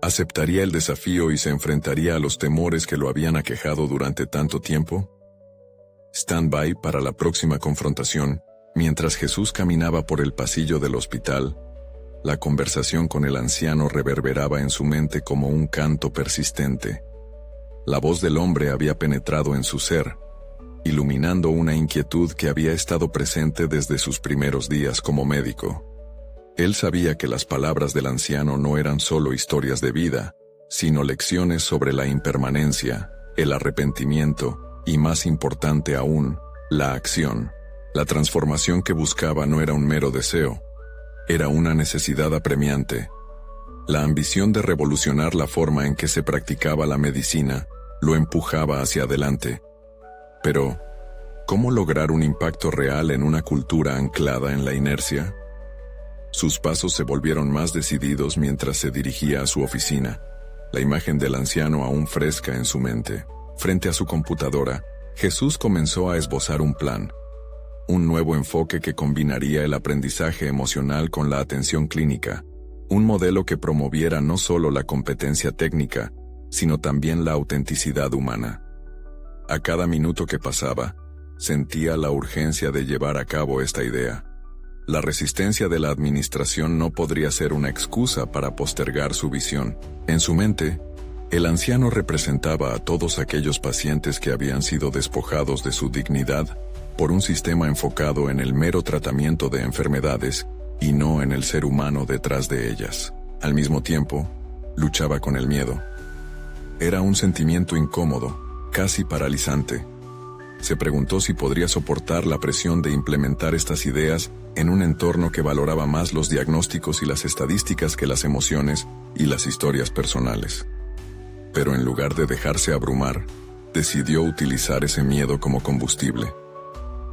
¿Aceptaría el desafío y se enfrentaría a los temores que lo habían aquejado durante tanto tiempo? Stand-by para la próxima confrontación. Mientras Jesús caminaba por el pasillo del hospital, la conversación con el anciano reverberaba en su mente como un canto persistente. La voz del hombre había penetrado en su ser, iluminando una inquietud que había estado presente desde sus primeros días como médico. Él sabía que las palabras del anciano no eran solo historias de vida, sino lecciones sobre la impermanencia, el arrepentimiento y, más importante aún, la acción. La transformación que buscaba no era un mero deseo, era una necesidad apremiante. La ambición de revolucionar la forma en que se practicaba la medicina lo empujaba hacia adelante. Pero, ¿cómo lograr un impacto real en una cultura anclada en la inercia? Sus pasos se volvieron más decididos mientras se dirigía a su oficina, la imagen del anciano aún fresca en su mente. Frente a su computadora, Jesús comenzó a esbozar un plan. Un nuevo enfoque que combinaría el aprendizaje emocional con la atención clínica. Un modelo que promoviera no solo la competencia técnica, sino también la autenticidad humana. A cada minuto que pasaba, sentía la urgencia de llevar a cabo esta idea. La resistencia de la administración no podría ser una excusa para postergar su visión. En su mente, el anciano representaba a todos aquellos pacientes que habían sido despojados de su dignidad por un sistema enfocado en el mero tratamiento de enfermedades y no en el ser humano detrás de ellas. Al mismo tiempo, luchaba con el miedo. Era un sentimiento incómodo, casi paralizante. Se preguntó si podría soportar la presión de implementar estas ideas en un entorno que valoraba más los diagnósticos y las estadísticas que las emociones y las historias personales. Pero en lugar de dejarse abrumar, decidió utilizar ese miedo como combustible.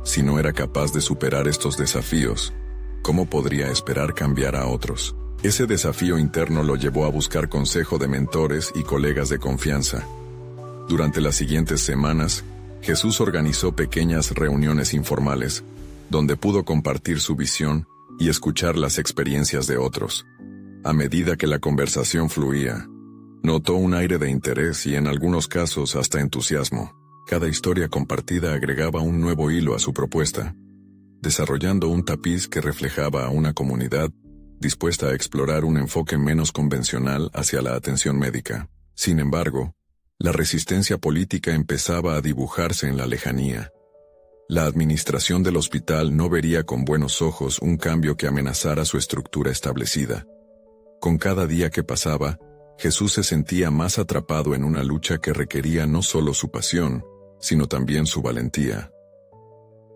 Si no era capaz de superar estos desafíos, ¿cómo podría esperar cambiar a otros? Ese desafío interno lo llevó a buscar consejo de mentores y colegas de confianza. Durante las siguientes semanas, Jesús organizó pequeñas reuniones informales, donde pudo compartir su visión y escuchar las experiencias de otros. A medida que la conversación fluía, notó un aire de interés y en algunos casos hasta entusiasmo. Cada historia compartida agregaba un nuevo hilo a su propuesta, desarrollando un tapiz que reflejaba a una comunidad dispuesta a explorar un enfoque menos convencional hacia la atención médica. Sin embargo, la resistencia política empezaba a dibujarse en la lejanía. La administración del hospital no vería con buenos ojos un cambio que amenazara su estructura establecida. Con cada día que pasaba, Jesús se sentía más atrapado en una lucha que requería no solo su pasión, sino también su valentía.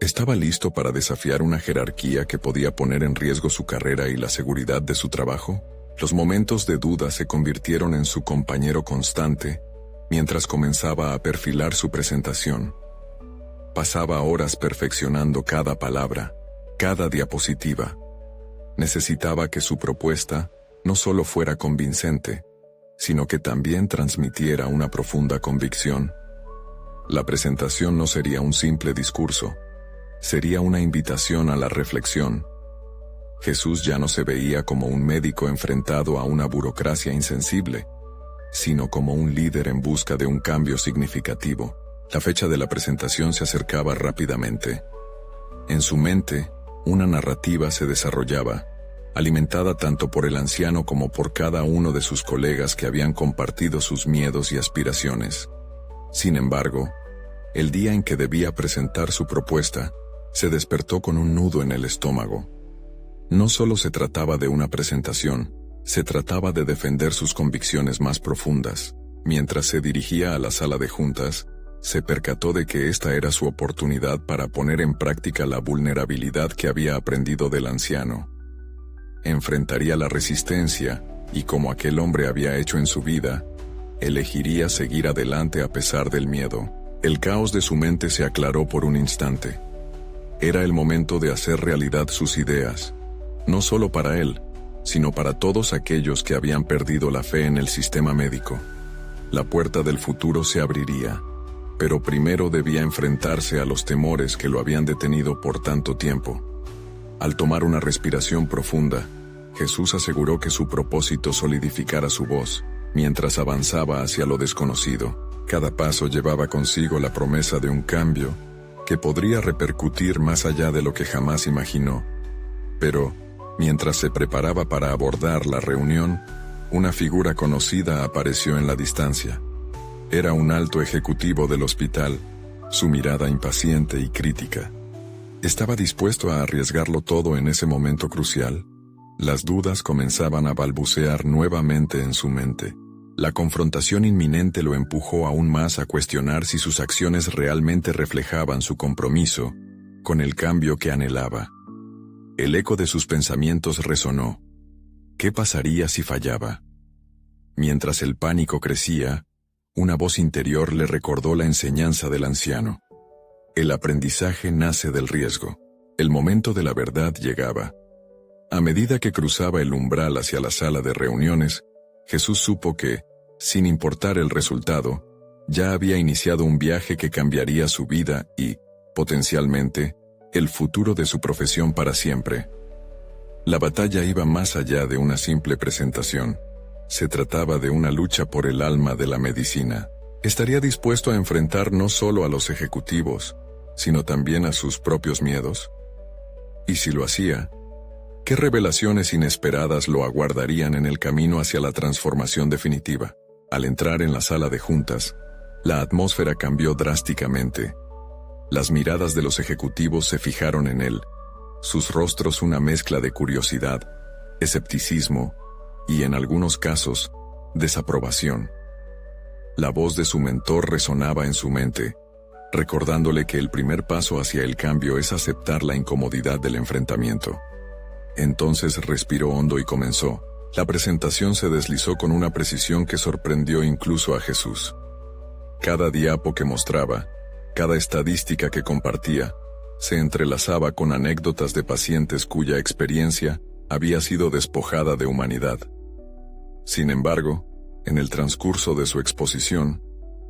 ¿Estaba listo para desafiar una jerarquía que podía poner en riesgo su carrera y la seguridad de su trabajo? Los momentos de duda se convirtieron en su compañero constante, mientras comenzaba a perfilar su presentación. Pasaba horas perfeccionando cada palabra, cada diapositiva. Necesitaba que su propuesta no solo fuera convincente, sino que también transmitiera una profunda convicción. La presentación no sería un simple discurso, sería una invitación a la reflexión. Jesús ya no se veía como un médico enfrentado a una burocracia insensible, sino como un líder en busca de un cambio significativo. La fecha de la presentación se acercaba rápidamente. En su mente, una narrativa se desarrollaba, alimentada tanto por el anciano como por cada uno de sus colegas que habían compartido sus miedos y aspiraciones. Sin embargo, el día en que debía presentar su propuesta, se despertó con un nudo en el estómago. No solo se trataba de una presentación, se trataba de defender sus convicciones más profundas. Mientras se dirigía a la sala de juntas, se percató de que esta era su oportunidad para poner en práctica la vulnerabilidad que había aprendido del anciano. Enfrentaría la resistencia, y como aquel hombre había hecho en su vida, elegiría seguir adelante a pesar del miedo. El caos de su mente se aclaró por un instante. Era el momento de hacer realidad sus ideas, no solo para él, sino para todos aquellos que habían perdido la fe en el sistema médico. La puerta del futuro se abriría, pero primero debía enfrentarse a los temores que lo habían detenido por tanto tiempo. Al tomar una respiración profunda, Jesús aseguró que su propósito solidificara su voz, mientras avanzaba hacia lo desconocido. Cada paso llevaba consigo la promesa de un cambio que podría repercutir más allá de lo que jamás imaginó. Pero, mientras se preparaba para abordar la reunión, una figura conocida apareció en la distancia. Era un alto ejecutivo del hospital, su mirada impaciente y crítica. ¿Estaba dispuesto a arriesgarlo todo en ese momento crucial? Las dudas comenzaban a balbucear nuevamente en su mente. La confrontación inminente lo empujó aún más a cuestionar si sus acciones realmente reflejaban su compromiso con el cambio que anhelaba. El eco de sus pensamientos resonó. ¿Qué pasaría si fallaba? Mientras el pánico crecía, una voz interior le recordó la enseñanza del anciano. El aprendizaje nace del riesgo. El momento de la verdad llegaba. A medida que cruzaba el umbral hacia la sala de reuniones, Jesús supo que, sin importar el resultado, ya había iniciado un viaje que cambiaría su vida y, potencialmente, el futuro de su profesión para siempre. La batalla iba más allá de una simple presentación. Se trataba de una lucha por el alma de la medicina. ¿Estaría dispuesto a enfrentar no solo a los ejecutivos, sino también a sus propios miedos? Y si lo hacía, ¿qué revelaciones inesperadas lo aguardarían en el camino hacia la transformación definitiva? Al entrar en la sala de juntas, la atmósfera cambió drásticamente. Las miradas de los ejecutivos se fijaron en él, sus rostros una mezcla de curiosidad, escepticismo y, en algunos casos, desaprobación. La voz de su mentor resonaba en su mente, recordándole que el primer paso hacia el cambio es aceptar la incomodidad del enfrentamiento. Entonces respiró hondo y comenzó. La presentación se deslizó con una precisión que sorprendió incluso a Jesús. Cada diapo que mostraba, cada estadística que compartía, se entrelazaba con anécdotas de pacientes cuya experiencia había sido despojada de humanidad. Sin embargo, en el transcurso de su exposición,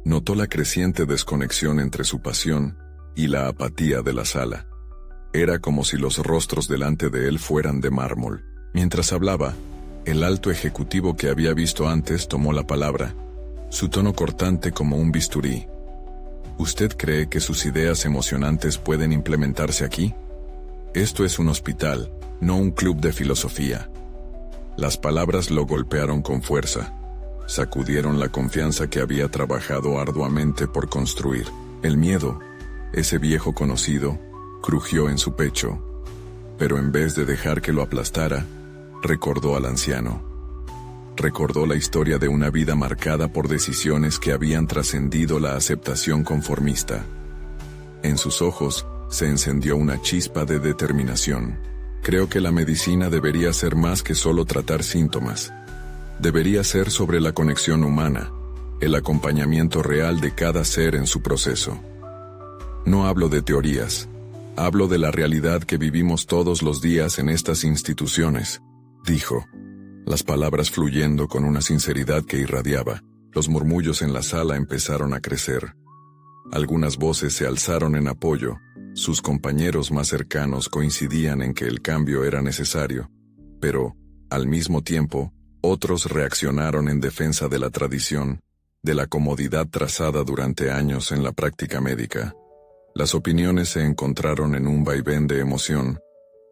notó la creciente desconexión entre su pasión y la apatía de la sala. Era como si los rostros delante de él fueran de mármol. Mientras hablaba, el alto ejecutivo que había visto antes tomó la palabra, su tono cortante como un bisturí. ¿Usted cree que sus ideas emocionantes pueden implementarse aquí? Esto es un hospital, no un club de filosofía. Las palabras lo golpearon con fuerza. Sacudieron la confianza que había trabajado arduamente por construir. El miedo, ese viejo conocido, crujió en su pecho, pero en vez de dejar que lo aplastara, recordó al anciano. Recordó la historia de una vida marcada por decisiones que habían trascendido la aceptación conformista. En sus ojos se encendió una chispa de determinación. Creo que la medicina debería ser más que solo tratar síntomas. Debería ser sobre la conexión humana, el acompañamiento real de cada ser en su proceso. No hablo de teorías, hablo de la realidad que vivimos todos los días en estas instituciones, dijo, las palabras fluyendo con una sinceridad que irradiaba. Los murmullos en la sala empezaron a crecer. Algunas voces se alzaron en apoyo, Sus compañeros más cercanos coincidían en que el cambio era necesario, pero, al mismo tiempo, otros reaccionaron en defensa de la tradición, de la comodidad trazada durante años en la práctica médica. Las opiniones se encontraron en un vaivén de emoción,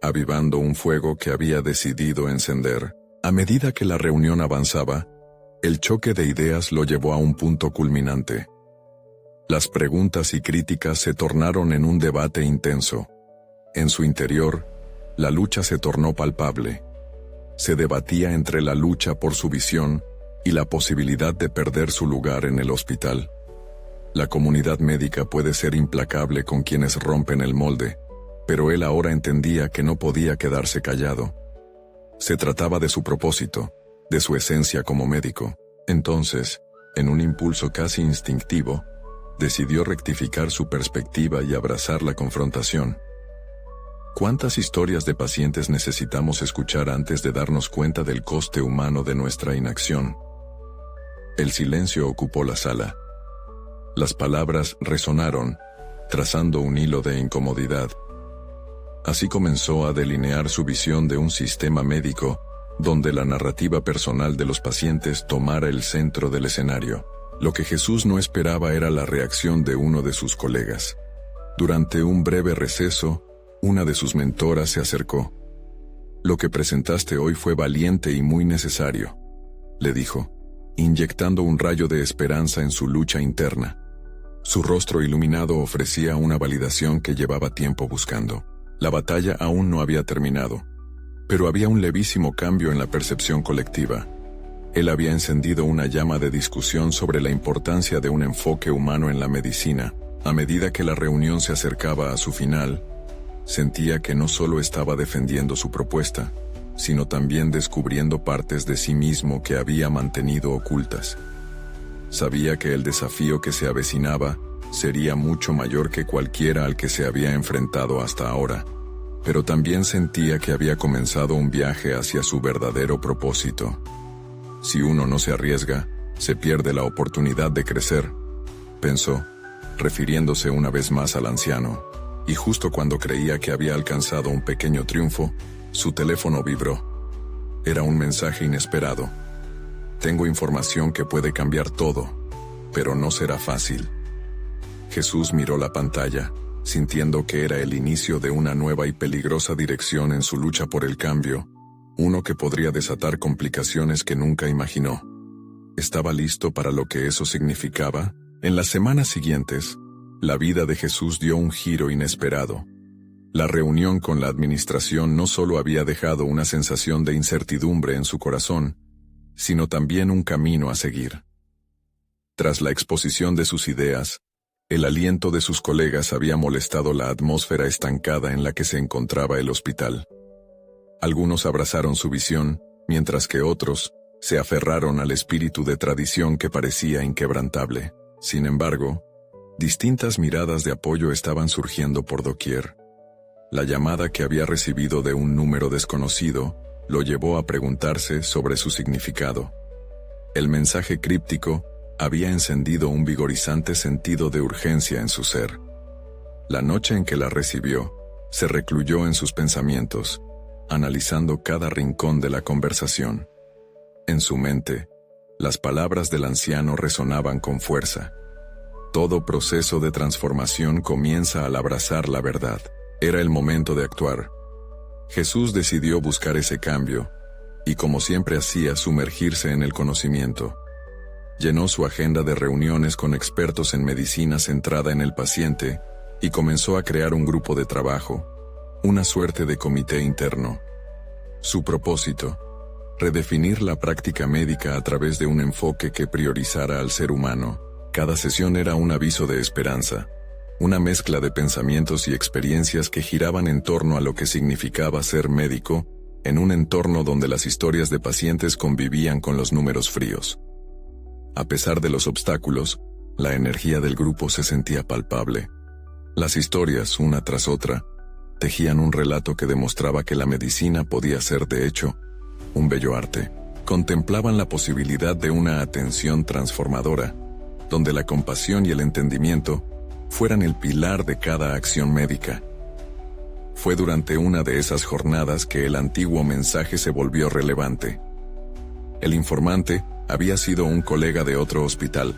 avivando un fuego que había decidido encender. A medida que la reunión avanzaba, el choque de ideas lo llevó a un punto culminante. Las preguntas y críticas se tornaron en un debate intenso. En su interior, la lucha se tornó palpable. Se debatía entre la lucha por su visión y la posibilidad de perder su lugar en el hospital. La comunidad médica puede ser implacable con quienes rompen el molde, pero él ahora entendía que no podía quedarse callado. Se trataba de su propósito, de su esencia como médico. Entonces, en un impulso casi instintivo, decidió rectificar su perspectiva y abrazar la confrontación. ¿Cuántas historias de pacientes necesitamos escuchar antes de darnos cuenta del coste humano de nuestra inacción? El silencio ocupó la sala. Las palabras resonaron, trazando un hilo de incomodidad. Así comenzó a delinear su visión de un sistema médico, donde la narrativa personal de los pacientes tomara el centro del escenario. Lo que Jesús no esperaba era la reacción de uno de sus colegas. Durante un breve receso, una de sus mentoras se acercó. «Lo que presentaste hoy fue valiente y muy necesario», le dijo, inyectando un rayo de esperanza en su lucha interna. Su rostro iluminado ofrecía una validación que llevaba tiempo buscando. La batalla aún no había terminado, pero había un levísimo cambio en la percepción colectiva. Él había encendido una llama de discusión sobre la importancia de un enfoque humano en la medicina. A medida que la reunión se acercaba a su final, sentía que no solo estaba defendiendo su propuesta, sino también descubriendo partes de sí mismo que había mantenido ocultas. Sabía que el desafío que se avecinaba sería mucho mayor que cualquiera al que se había enfrentado hasta ahora, pero también sentía que había comenzado un viaje hacia su verdadero propósito. Si uno no se arriesga, se pierde la oportunidad de crecer, pensó, refiriéndose una vez más al anciano, y justo cuando creía que había alcanzado un pequeño triunfo, su teléfono vibró. Era un mensaje inesperado. «Tengo información que puede cambiar todo, pero no será fácil». Jesús miró la pantalla, sintiendo que era el inicio de una nueva y peligrosa dirección en su lucha por el cambio, uno que podría desatar complicaciones que nunca imaginó. ¿Estaba listo para lo que eso significaba? En las semanas siguientes, la vida de Jesús dio un giro inesperado. La reunión con la administración no solo había dejado una sensación de incertidumbre en su corazón, sino también un camino a seguir. Tras la exposición de sus ideas, el aliento de sus colegas había molestado la atmósfera estancada en la que se encontraba el hospital. Algunos abrazaron su visión, mientras que otros se aferraron al espíritu de tradición que parecía inquebrantable. Sin embargo, distintas miradas de apoyo estaban surgiendo por doquier. La llamada que había recibido de un número desconocido lo llevó a preguntarse sobre su significado. El mensaje críptico había encendido un vigorizante sentido de urgencia en su ser. La noche en que la recibió, se recluyó en sus pensamientos, analizando cada rincón de la conversación. En su mente, las palabras del anciano resonaban con fuerza. Todo proceso de transformación comienza al abrazar la verdad. Era el momento de actuar. Jesús decidió buscar ese cambio, y como siempre hacía, sumergirse en el conocimiento. Llenó su agenda de reuniones con expertos en medicina centrada en el paciente, y comenzó a crear un grupo de trabajo, una suerte de comité interno. Su propósito: redefinir la práctica médica a través de un enfoque que priorizara al ser humano. Cada sesión era un aviso de esperanza, una mezcla de pensamientos y experiencias que giraban en torno a lo que significaba ser médico, en un entorno donde las historias de pacientes convivían con los números fríos. A pesar de los obstáculos, la energía del grupo se sentía palpable. Las historias, una tras otra, tejían un relato que demostraba que la medicina podía ser, de hecho, un bello arte. Contemplaban la posibilidad de una atención transformadora, donde la compasión y el entendimiento fueran el pilar de cada acción médica. Fue durante una de esas jornadas que el antiguo mensaje se volvió relevante. El informante había sido un colega de otro hospital,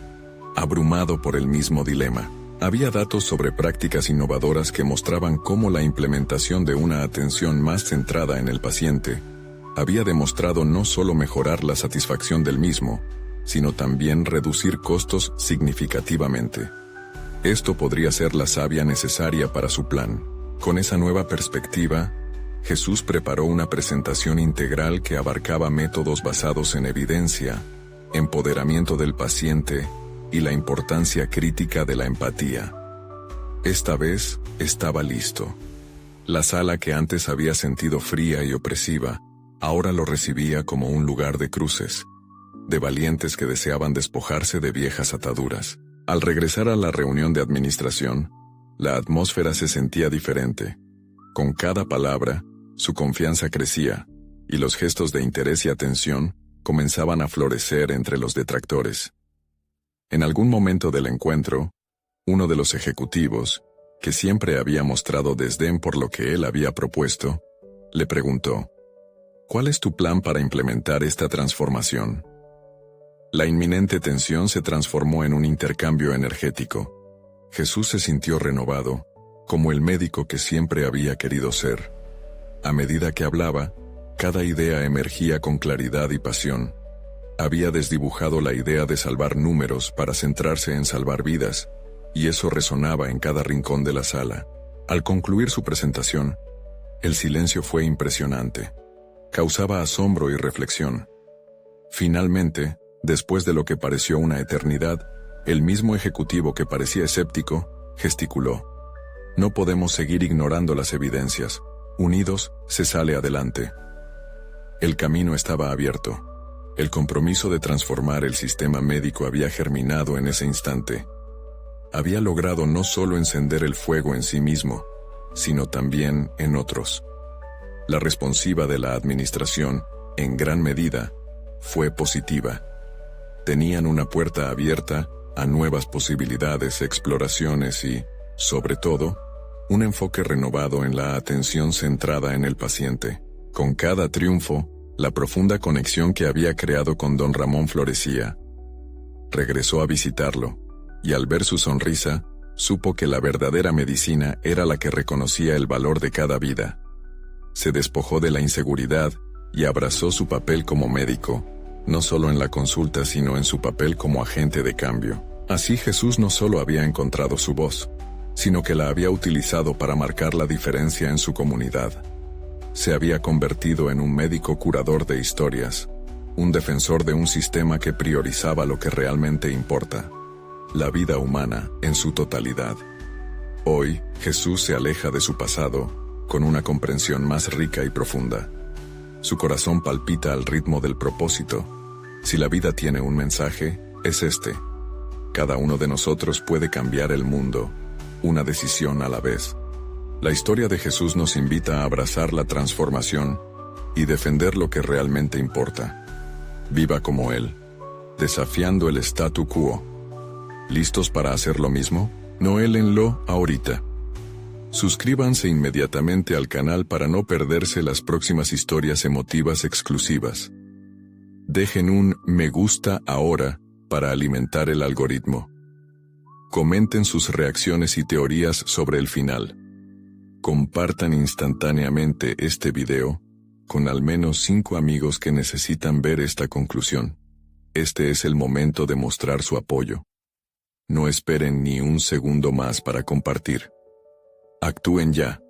abrumado por el mismo dilema. Había datos sobre prácticas innovadoras que mostraban cómo la implementación de una atención más centrada en el paciente había demostrado no solo mejorar la satisfacción del mismo, sino también reducir costos significativamente. Esto podría ser la savia necesaria para su plan. Con esa nueva perspectiva, Jesús preparó una presentación integral que abarcaba métodos basados en evidencia, empoderamiento del paciente y la importancia crítica de la empatía. Esta vez estaba listo. La sala que antes había sentido fría y opresiva, ahora lo recibía como un lugar de cruces, de valientes que deseaban despojarse de viejas ataduras. Al regresar a la reunión de administración, la atmósfera se sentía diferente. Con cada palabra, su confianza crecía, y los gestos de interés y atención comenzaban a florecer entre los detractores. En algún momento del encuentro, uno de los ejecutivos, que siempre había mostrado desdén por lo que él había propuesto, le preguntó: ¿Cuál es tu plan para implementar esta transformación? La inminente tensión se transformó en un intercambio energético. Jesús se sintió renovado, como el médico que siempre había querido ser. A medida que hablaba, cada idea emergía con claridad y pasión. Había desdibujado la idea de salvar números para centrarse en salvar vidas, y eso resonaba en cada rincón de la sala. Al concluir su presentación, el silencio fue impresionante. Causaba asombro y reflexión. Finalmente, después de lo que pareció una eternidad, el mismo ejecutivo que parecía escéptico, gesticuló: No podemos seguir ignorando las evidencias. Unidos, se sale adelante. El camino estaba abierto. El compromiso de transformar el sistema médico había germinado en ese instante. Había logrado no solo encender el fuego en sí mismo, sino también en otros. La responsiva de la administración, en gran medida, fue positiva. Tenían una puerta abierta a nuevas posibilidades, exploraciones y, sobre todo, un enfoque renovado en la atención centrada en el paciente. Con cada triunfo, la profunda conexión que había creado con don Ramón florecía. Regresó a visitarlo, y al ver su sonrisa, supo que la verdadera medicina era la que reconocía el valor de cada vida. Se despojó de la inseguridad y abrazó su papel como médico, no solo en la consulta sino en su papel como agente de cambio. Así Jesús no solo había encontrado su voz, sino que la había utilizado para marcar la diferencia en su comunidad. Se había convertido en un médico curador de historias, un defensor de un sistema que priorizaba lo que realmente importa: la vida humana en su totalidad. Hoy, Jesús se aleja de su pasado, con una comprensión más rica y profunda. Su corazón palpita al ritmo del propósito. Si la vida tiene un mensaje, es este: cada uno de nosotros puede cambiar el mundo, una decisión a la vez. La historia de Jesús nos invita a abrazar la transformación y defender lo que realmente importa. Viva como Él, desafiando el statu quo. ¿Listos para hacer lo mismo? Noélenlo ahorita. Suscríbanse inmediatamente al canal para no perderse las próximas historias emotivas exclusivas. Dejen un me gusta ahora para alimentar el algoritmo. Comenten sus reacciones y teorías sobre el final. Compartan instantáneamente este video con al menos 5 amigos que necesitan ver esta conclusión. Este es el momento de mostrar su apoyo. No esperen ni un segundo más para compartir. Actúen ya.